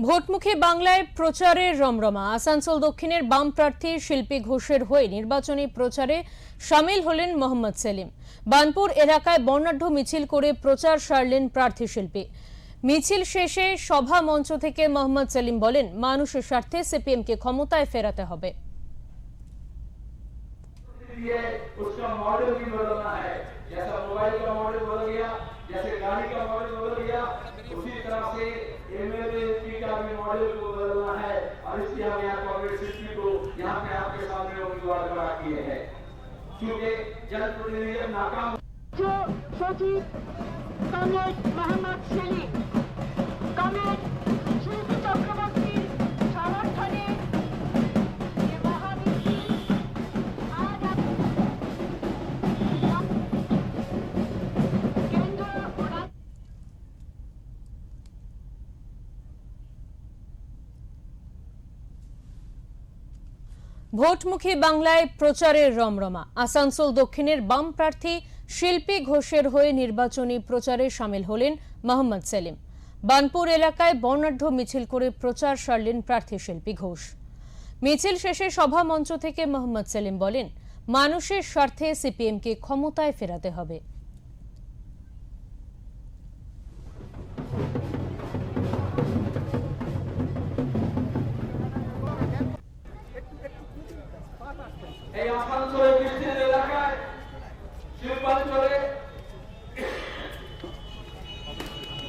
ভোটমুখী বাংলায় প্রচারের রমরমা। আসানসোল দক্ষিণের বাম প্রার্থী শিল্পী ঘোষের হয়ে নির্বাচনী প্রচারে সামিল হলেন মোহাম্মদ সেলিম। বানপুর এলাকায় বর্ণাঢ্য মিছিল করে প্রচার সারলেন প্রার্থী শিল্পী। মিছিল শেষে সভা মঞ্চ থেকে মোহাম্মদ সেলিম বলেন, মানুষের স্বার্থে সিপিএমকে ক্ষমতায় ফেরাতে হবে। उसका मॉडल भी बदलना है, जैसा मोबाइल का मॉडल बदल गया, जैसे गाड़ी का मॉडल बदल गया, उसी तरह से एमएलए एमपी का भी मॉडल को बदलना है। और इसलिए हम यहाँ कांग्रेस शिल्पी को यहाँ पे आपके सामने उम्मीदवार खड़ा किए हैं, क्योंकि जनप्रतिनिधि नाकाम जो सचिव कॉमरेड मोहम्मद सेलिम कॉमरेड शिल्पी चक्रवर्ती समर्थने ভোটমুখী বাংলায় প্রচারের রমরমা। আসানসোল দক্ষিণের বাম প্রার্থী শিল্পী ঘোষের হয়ে নির্বাচনী প্রচারে সামিল হলেন মোহাম্মদ সেলিম। বানপুর এলাকায় বর্ণাঢ্য মিছিল করে প্রচার সারলেন প্রার্থী শিল্পী ঘোষ। মিছিল শেষে সভা মঞ্চ থেকে মোহাম্মদ সেলিম বলেন, মানুষের স্বার্থে সিপিএমকে ক্ষমতায় ফেরাতে হবে। এই আসানসোলের বিস্তীর্ণ এলাকায় শিল্পাঞ্চলে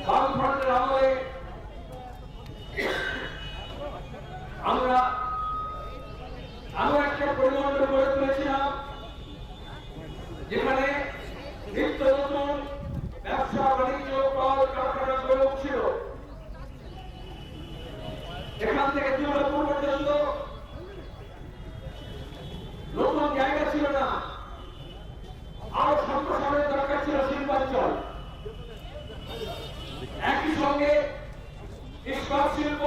বামফ্রন্টের আমলে আমরা একটা পরিমণ্ডল গড়ে তুলেছিলাম, যেখানে নিত্য নতুন ব্যবসা বাণিজ্য কল কারখানা গড়ে উঠছিল। এখান থেকে দুর্গাপুর পর্যন্ত নতুন জায়গা ছিল না, আরো সম্প্রসারণের দরকার ছিল শিল্পাঞ্চল। একই সঙ্গে ইস্পাত শিল্প